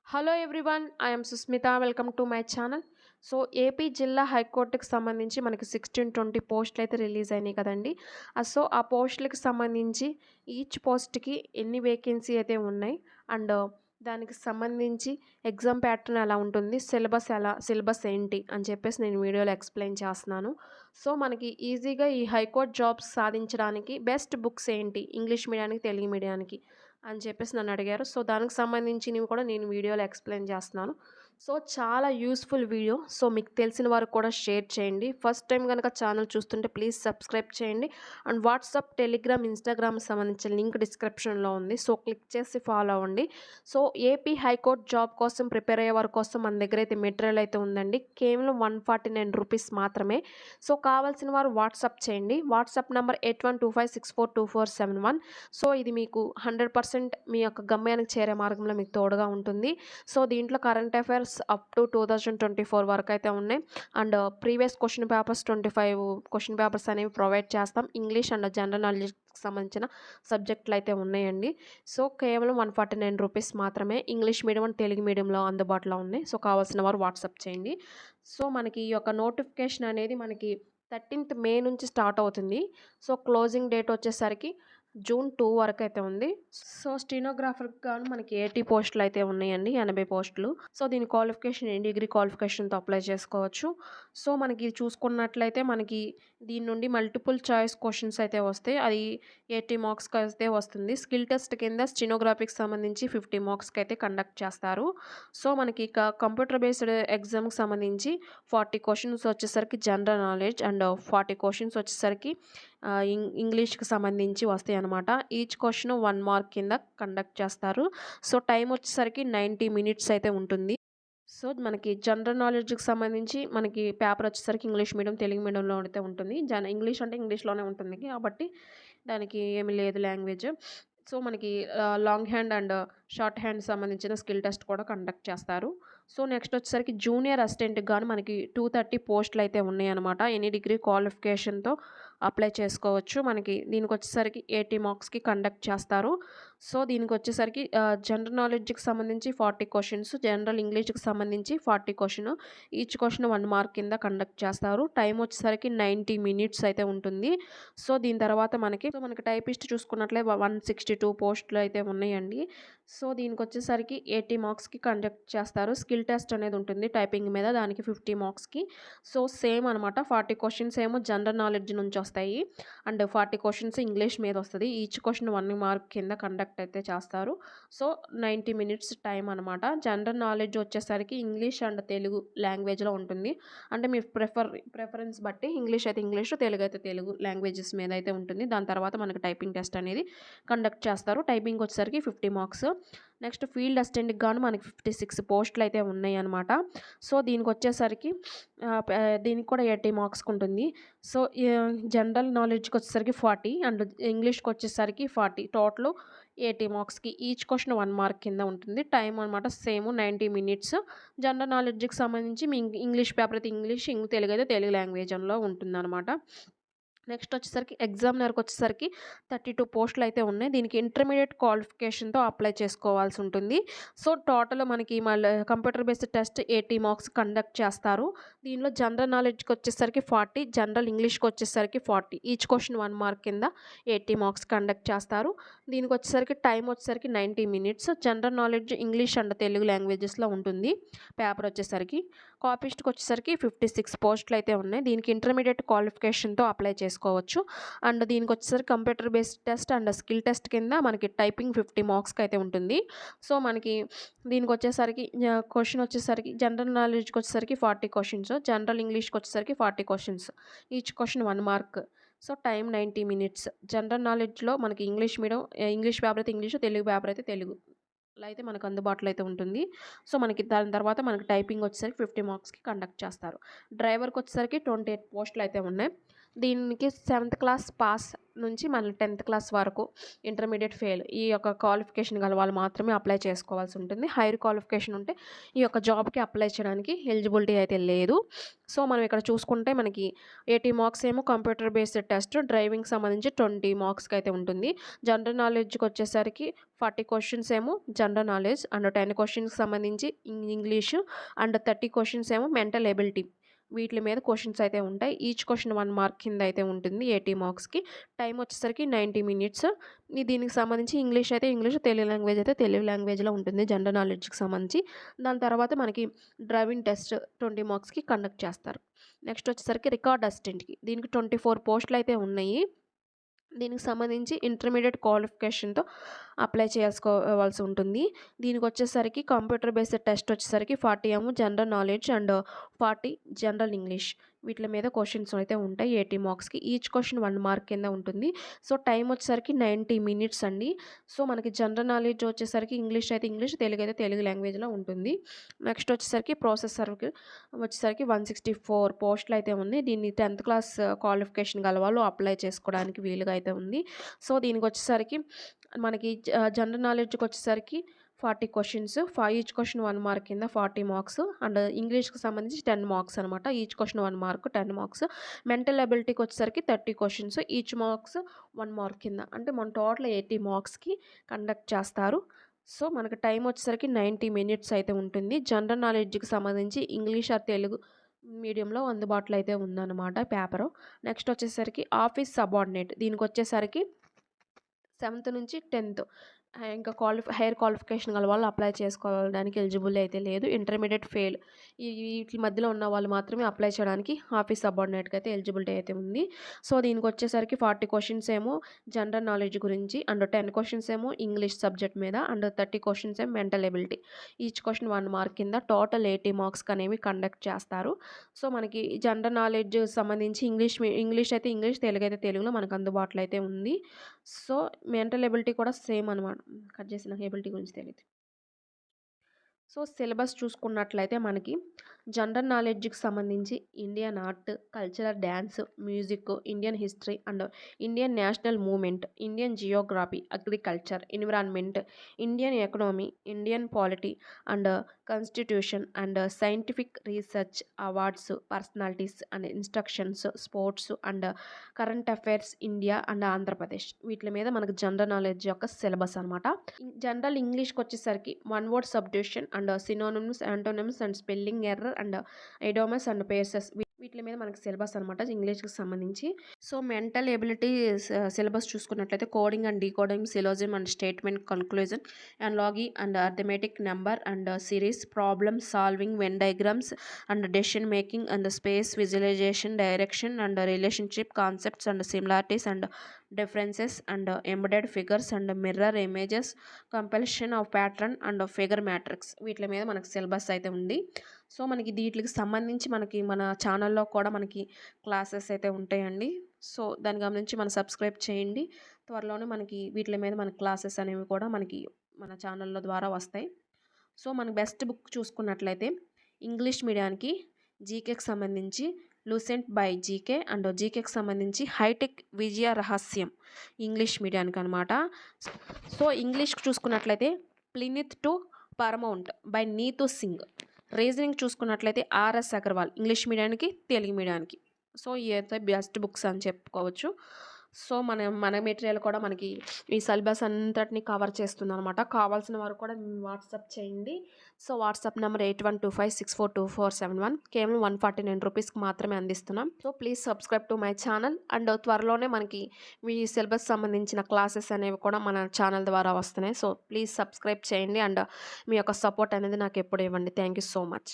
Hello everyone. I am Susmitha. Welcome to my channel. So, AP జిల్లా హైకోర్టుకి సంబంధించి మనకి 16, 20 పోస్టులయితే రిలీజ్ అయినాయి కదండీ! ఆ పోస్టులకి సంబంధించి ఈచ్ పోస్ట్‌కి ఎన్ని వేకెన్సీ అయితే ఉన్నాయి. అండ్ దానికి సంబంధించి ఎగ్జామ్ ప్యాటర్న్ ఎలా ఉంటుంది, సిలబస్ ఏంటి అని చెప్పేసి నేను వీడియోలో ఎక్స్‌ప్లెయిన్ చేస్తున్నాను. సో, మనకి ఈజీగా ఈ హైకోర్ట్ జాబ్స్ సాధించడానికి బెస్ట్ బుక్స్ ఏంటి, ఇంగ్లీష్ మీడియానికి, తెలుగు మీడియానికి అని చెప్పేసి నన్నడిగారు. సో, దానికి సంబంధించినవి కూడా నేను వీడియోలో ఎక్స్‌ప్లెయిన్ చేస్తున్నాను. సో, చాలా యూజ్‌ఫుల్ వీడియో. సో, మీకు తెలిసిన వారికి కూడా షేర్ చేయండి. ఫస్ట్ టైం గనక ఛానల్ చూస్తుంటే ప్లీజ్ సబ్స్క్రైబ్ చేయండి. అండ్ వాట్సాప్, టెలిగ్రామ్, ఇన్‌స్టాగ్రామ్‌కి సంబంధించిన లింక్ డిస్క్రిప్షన్‌లో ఉంది. సో, క్లిక్ చేసి ఫాలో అవ్వండి. సో, ఏపీ హైకోర్ట్ జాబ్ కోసం ప్రిపేర్ అయ్యే వారి కోసం మన దగ్గర అయితే మెటీరియల్ అయితే ఉందండి. కేవలం ₹149 మాత్రమే. సో, కావాల్సిన వారు వాట్సాప్ చేయండి. WhatsApp number 8125642471. సో, ఇది మీకు 100% మీ యొక్క గమ్యానికి చేరే మార్గంలో మీకు తోడుగా ఉంటుంది. సో, దీంట్లో కరెంట్ అఫైర్స్ అప్ టు 2024 వరకైతే ఉన్నాయి. And previous question papers 25 question papers అనేవి ప్రొవైడ్ చేస్తాం. ఇంగ్లీష్ అండ్ జనరల్ నాలెడ్జ్‌కి సంబంధించిన సబ్జెక్టులయితే ఉన్నాయండి. సో, కేవలం ₹149 మాత్రమే. ఇంగ్లీష్ మీడియం అండ్ తెలుగు మీడియంలో అందుబాటులో ఉన్నాయి. సో, కావాల్సిన వారు వాట్సాప్ చేయండి. సో, మనకి ఈ యొక్క నోటిఫికేషన్ అనేది మనకి 13th మే నుంచి స్టార్ట్ అవుతుంది. సో, క్లోజింగ్ డేట్ వచ్చేసరికి జూన్ 2 వరకైతే ఉంది. సో, స్టెనోగ్రాఫర్‌కి గాను మనకి 80 పోస్టులయితే ఉన్నాయండి. 80 పోస్టులు. సో, దీని క్వాలిఫికేషన్ డిగ్రీ క్వాలిఫికేషన్‌తో అప్లై చేసుకోవచ్చు. సో, మనకి ఇది చూసుకున్నట్లయితే మనకి దీని నుండి మల్టిపుల్ చాయిస్ క్వెషన్స్ అయితే వస్తాయి. అది 80 మార్క్స్‌కైతే వస్తుంది. స్కిల్ టెస్ట్ కింద స్టెనోగ్రఫీకి సంబంధించి 50 మార్క్స్‌కైతే కండక్ట్ చేస్తారు. సో, మనకి కంప్యూటర్ బేస్డ్ ఎగ్జామ్‌కి సంబంధించి 40 క్వెషన్స్ వచ్చేసరికి జనరల్ నాలెడ్జ్ అండ్ 40 క్వెషన్స్ వచ్చేసరికి ఇంగ్లీష్‌కి సంబంధించి వస్తాయన్నమాట. ఈచ్ క్వెషన్ 1 మార్క్ కింద కండక్ట్ చేస్తారు. సో, టైం వచ్చేసరికి 90 మినిట్స్ అయితే ఉంటుంది. సో, మనకి జనరల్ నాలెడ్జ్‌కి సంబంధించి మనకి పేపర్ వచ్చేసరికి ఇంగ్లీష్ మీడియం, తెలుగు మీడియంలో అయితే ఉంటుంది. ఇంగ్లీష్ అంటే ఇంగ్లీష్‌లోనే ఉంటుంది కాబట్టి దానికి ఏమి లేదు లాంగ్వేజ్. సో, మనకి long hand and short hand సంబంధించిన స్కిల్ టెస్ట్ కూడా కండక్ట్ చేస్తారు. సో, నెక్స్ట్ వచ్చేసరికి జూనియర్ అసిస్టెంట్‌కి గాను మనకి 230 పోస్టులయితే ఉన్నాయన్నమాట. ఎనీ డిగ్రీ క్వాలిఫికేషన్‌తో అప్లై చేసుకోవచ్చు. మనకి దీనికొచ్చేసరికి 80 మార్క్స్‌కి కండక్ట్ చేస్తారు. సో, దీనికొచ్చేసరికి జనరల్ నాలెడ్జ్‌కి సంబంధించి 40 క్వెషన్స్, జనరల్ ఇంగ్లీష్‌కి సంబంధించి 40 క్వెషన్. ఈచ్ క్వెషన్ 1 మార్క్ కింద కండక్ట్ చేస్తారు. టైం వచ్చేసరికి 90 మినిట్స్ అయితే ఉంటుంది. సో, దీని తర్వాత మనకి టైపిస్ట్ చూసుకున్నట్లే 162 పోస్టులు అయితే ఉన్నాయండి. సో, దీనికొచ్చేసరికి 80 మార్క్స్‌కి కండక్ట్ చేస్తారు. స్కిల్ టెస్ట్ అనేది ఉంటుంది టైపింగ్ మీద. దానికి 50 మార్క్స్‌కి. సో, సేమ్ అనమాట. 40 క్వెషన్స్ ఏమో జనరల్ నాలెడ్జ్ నుంచి వస్తాయి. అండ్ 40 క్వెషన్స్ ఇంగ్లీష్ మీద వస్తది. ఈచ్ క్వెషన్ 1 మార్క్ కింద కండక్ట్ అయితే చేస్తారు. సో, 90 మినిట్స్ టైం అనమాట. జనరల్ నాలెడ్జ్ వచ్చేసరికి ఇంగ్లీష్ అండ్ తెలుగు లాంగ్వేజ్‌లో ఉంటుంది. అంటే మీ ప్రిఫరెన్స్ బట్టి ఇంగ్లీష్ అయితే ఇంగ్లీష్, తెలుగు అయితే తెలుగు లాంగ్వేజెస్ మీద అయితే ఉంటుంది. దాని తర్వాత మనకి టైపింగ్ టెస్ట్ అనేది కండక్ట్ చేస్తారు. టైపింగ్ వచ్చేసరికి 50 మార్క్స్. నెక్స్ట్ ఫీల్డ్ అసిస్టెంట్‌కి గాను మనకి 56 పోస్టులు అయితే ఉన్నాయన్నమాట. సో, దీనికొచ్చేసరికి దీనికి కూడా 80 మార్క్స్‌కి ఉంటుంది. సో, జనరల్ నాలెడ్జ్‌కి వచ్చేసరికి 40 అండ్ ఇంగ్లీష్‌కి వచ్చేసరికి 40 టోటల్ 80 మార్క్స్‌కి. ఈచ్ క్వెషన్ 1 మార్క్ కింద ఉంటుంది. టైం అనమాట సేమ్ 90 మినిట్స్. జనరల్ నాలెడ్జ్‌కి సంబంధించి మీ ఇంగ్లీష్ పేపర్ అయితే ఇంగ్లీష్, తెలుగు అయితే తెలుగు లాంగ్వేజ్‌లో ఉంటుందన్నమాట. నెక్స్ట్ వచ్చేసరికి ఎగ్జామినర్‌కి వచ్చేసరికి 32 పోస్టులు అయితే ఉన్నాయి. దీనికి ఇంటర్మీడియేట్ క్వాలిఫికేషన్‌తో అప్లై చేసుకోవాల్సి ఉంటుంది. సో, టోటల్ మనకి మళ్ళీ computer based test 80 marks conduct చేస్తారు. దీనిలో జనరల్ నాలెడ్జ్‌కి వచ్చేసరికి 40, జనరల్ ఇంగ్లీష్‌కి వచ్చేసరికి 40. ఈచ్ క్వెషన్ 1 మార్క్ కింద 80 మార్క్స్ కండక్ట్ చేస్తారు. దీనికి వచ్చేసరికి టైం వచ్చేసరికి 90 minutes. General knowledge English and Telugu లాంగ్వేజెస్‌లో ఉంటుంది పేపర్ వచ్చేసరికి. కాపీస్ట్‌కి వచ్చేసరికి 56 పోస్టులు అయితే ఉన్నాయి. దీనికి ఇంటర్మీడియేట్ క్వాలిఫికేషన్‌తో అప్లై చేసుకోవచ్చు. అండ్ దీనికొచ్చేసరికి computer based test and skill test కింద మనకి టైపింగ్ 50 మార్క్స్‌కి అయితే ఉంటుంది. సో, మనకి దీనికొచ్చేసరికి క్వెషన్ వచ్చేసరికి జనరల్ నాలెడ్జ్‌కి వచ్చేసరికి 40 క్వెషన్స్, జనరల్ ఇంగ్లీష్‌కి వచ్చేసరికి 40 questions. Each question 1 mark. So, time 90 minutes. General నాలెడ్జ్‌లో మనకి ఇంగ్లీష్ మీడియం, ఇంగ్లీష్ పేపర్ అయితే ఇంగ్లీష్, తెలుగు పేపర్ అయితే తెలుగు. ఇలా అయితే మనకు అందుబాటులో అయితే ఉంటుంది. సో, మనకి దాని తర్వాత మనకి టైపింగ్ వచ్చేసరికి 50 మార్క్స్‌కి కండక్ట్ చేస్తారు. డ్రైవర్‌కి వచ్చేసరికి 28 పోస్టులు అయితే ఉన్నాయి. దీనికి 7th క్లాస్ పాస్ నుంచి మళ్ళీ 10th క్లాస్ వరకు ఇంటర్మీడియట్ ఫెయిల్ ఈ యొక్క క్వాలిఫికేషన్ గల వాళ్ళు మాత్రమే అప్లై చేసుకోవాల్సి ఉంటుంది. హైయర్ క్వాలిఫికేషన్ ఉంటే ఈ యొక్క జాబ్‌కి అప్లై చేయడానికి ఎలిజిబిలిటీ అయితే లేదు. సో, మనం ఇక్కడ చూసుకుంటే మనకి 80 మార్క్స్ ఏమో కంప్యూటర్ బేస్డ్ టెస్ట్, డ్రైవింగ్‌కి సంబంధించి 20 మార్క్స్‌కి అయితే ఉంటుంది. జనరల్ నాలెడ్జ్‌కి వచ్చేసరికి 40 క్వెషన్స్ ఏమో జనరల్ నాలెడ్జ్ అండ్ 10 క్వెషన్స్‌కి సంబంధించి ఇంగ్లీషు అండ్ 30 క్వెషన్స్ ఏమో మెంటల్ ఎబిలిటీ. వీటి మీద క్వెషన్స్ అయితే ఉంటాయి. ఈచ్ క్వెషన్ 1 మార్క్ కింద అయితే ఉంటుంది 80 మార్క్స్‌కి. టైం వచ్చేసరికి 90 మినిట్స్. దీనికి సంబంధించి ఇంగ్లీష్ అయితే ఇంగ్లీష్, తెలుగు లాంగ్వేజ్ అయితే తెలుగు లాంగ్వేజ్‌లో ఉంటుంది జనరల్ నాలెడ్జ్‌కి సంబంధించి. దాని తర్వాత మనకి డ్రైవింగ్ టెస్ట్ 20 మార్క్స్‌కి కండక్ట్ చేస్తారు. నెక్స్ట్ వచ్చేసరికి రికార్డ్ అసిస్టెంట్‌కి. దీనికి 24 పోస్టులు అయితే ఉన్నాయి. దీనికి సంబంధించి ఇంటర్మీడియట్ క్వాలిఫికేషన్‌తో అప్లై చేసుకోవాల్సి ఉంటుంది. దీనికి వచ్చేసరికి కంప్యూటర్ బేస్డ్ టెస్ట్ వచ్చేసరికి 40 ఏమో general knowledge and 40 general English. వీటి మీద క్వెషన్స్ అయితే ఉంటాయి 80 మార్క్స్‌కి. ఈచ్ క్వెషన్ 1 మార్క్ కింద ఉంటుంది. సో, టైం వచ్చేసరికి 90 మినిట్స్ అండి. సో, మనకి జనరల్ నాలెడ్జ్ వచ్చేసరికి ఇంగ్లీష్ అయితే ఇంగ్లీష్, తెలుగు అయితే తెలుగు లాంగ్వేజ్‌లో ఉంటుంది. నెక్స్ట్ వచ్చేసరికి ప్రాసెసర్‌కి వచ్చేసరికి 164 పోస్టులు అయితే ఉన్నాయి. దీన్ని 10th క్లాస్ క్వాలిఫికేషన్ గల వాళ్ళు అప్లై చేసుకోవడానికి వీలుగా అయితే ఉంది. సో, దీనికి వచ్చేసరికి మనకి జనరల్ నాలెడ్జ్‌కి వచ్చేసరికి 40 క్వెషన్స్. ఈచ్ క్వెషన్ 1 మార్క్ కింద 40 మార్క్స్ అండ్ ఇంగ్లీష్‌కి సంబంధించి 10 మార్క్స్ అనమాట. Each question 1 mark 10 marks. Mental ఎబిలిటీకి వచ్చేసరికి 30 క్వెషన్స్. ఈచ్ మార్క్స్ 1 మార్క్ కింద. అంటే మన టోటల్ 80 మార్క్స్‌కి కండక్ట్ చేస్తారు. సో, మనకి టైం వచ్చేసరికి 90 మినిట్స్ అయితే ఉంటుంది. జనరల్ నాలెడ్జ్‌కి సంబంధించి ఇంగ్లీష్ ఆర్ తెలుగు మీడియంలో అందుబాటులో అయితే ఉందన్నమాట పేపరు. నెక్స్ట్ వచ్చేసరికి ఆఫీస్ సబార్డినేట్. దీనికొచ్చేసరికి 7th నుంచి 10th ఇంకా హైయర్ క్వాలిఫికేషన్ గల వాళ్ళు అప్లై చేసుకోవడానికి ఎలిజిబుల్ అయితే లేదు. ఇంటర్మీడియట్ ఫెయిల్ వీటి మధ్యలో ఉన్న వాళ్ళు మాత్రమే అప్లై చేయడానికి ఆఫీస్ సబార్డినేట్‌కి అయితే ఎలిజిబిలిటీ అయితే ఉంది. సో, దీనికి వచ్చేసరికి 40 క్వెషన్స్ ఏమో జనరల్ నాలెడ్జ్ గురించి అండ్ 10 క్వెషన్స్ ఏమో ఇంగ్లీష్ సబ్జెక్ట్ మీద అండ్ 30 క్వెషన్స్ ఏమో mental ability. Each question 1 mark కింద టోటల్ 80 మార్క్స్‌కి అనేవి కండక్ట్ చేస్తారు. సో, మనకి జనరల్ నాలెడ్జ్ సంబంధించి ఇంగ్లీష్ అయితే ఇంగ్లీష్, తెలుగు అయితే తెలుగులో మనకు అందుబాటులో అయితే ఉంది. సో, మెంటల్ ఎబిలిటీ కూడా సేమ్ అనమాట. కట్ చేసి నాకు ఎబిలిటీ గురించి తెలీదు. సో, సిలబస్ చూసుకున్నట్లయితే మనకి జనరల్ నాలెడ్జ్‌కి సంబంధించి Indian art, cultural dance, music, Indian history and Indian national movement, Indian geography, agriculture, environment, Indian economy, Indian polity and constitution and scientific research, awards, personalities and instructions, sports and current affairs, India and Andhra Pradesh. వీటి మీద మనకు general knowledge యొక్క syllabus అనమాట. General ఇంగ్లీష్‌కి వచ్చేసరికి one word substitution and synonyms, antonyms and spelling error and idioms and phrases వీటి మీద మనకి సిలబస్ అనమాట ఇంగ్లీష్‌కి సంబంధించి. సో, మెంటల్ ఎబిలిటీ సిలబస్ చూసుకున్నట్లయితే coding and decoding, syllogism and statement conclusion, analogy and arithmetic, number and series, problem solving, Venn diagrams and decision making and space visualisation, direction and relationship, concepts and similarities and differences and embedded figures and mirror images, completion of pattern and figure matrix వీటి మీద మనకు syllabus అయితే ఉంది. So, మనకి వీటికి సంబంధించి మనకి మన ఛానల్లో కూడా మనకి క్లాసెస్ అయితే ఉంటాయండి. సో, దాన్ని గమనించి సబ్స్క్రైబ్ చేయండి. త్వరలోనే మనకి వీటి మీద మన క్లాసెస్ అనేవి కూడా మనకి మన ఛానల్లో ద్వారా వస్తాయి. సో, మనకి బెస్ట్ బుక్ చూసుకున్నట్లయితే ఇంగ్లీష్ మీడియానికి జీకేకి సంబంధించి లూసెంట్ బై జీకే అండ్ జీకేకి సంబంధించి హైటెక్ విజయ రహస్యం ఇంగ్లీష్ మీడియానికి అనమాట. సో, ఇంగ్లీష్కి చూసుకున్నట్లయితే plinth to paramount by Neetu Singh. Reasoning చూసుకున్నట్లయితే ఆర్ఎస్ అగర్వాల్ ఇంగ్లీష్ మీడియానికి, తెలుగు మీడియానికి. సో, ఇవి అయితే బెస్ట్ బుక్స్ అని చెప్పుకోవచ్చు. సో, మన మెటీరియల్ కూడా మనకి ఈ సిలబస్ అంతటిని కవర్ చేస్తుందనమాట. కావాల్సిన వారు కూడా వాట్సాప్ చేయండి. సో, వాట్సాప్ నెంబర్ 8125642471 కేవలం 149 రూపీస్కి మాత్రమే అందిస్తున్నాం. So, please subscribe to my channel and త్వరలోనే మనకి ఈ సిలబస్ సంబంధించిన క్లాసెస్ అనేవి కూడా మన ఛానల్ ద్వారా వస్తున్నాయి. సో, ప్లీజ్ సబ్స్క్రైబ్ చేయండి అండ్ మీ యొక్క సపోర్ట్ అనేది నాకు ఎప్పుడు ఇవ్వండి. Thank you so much.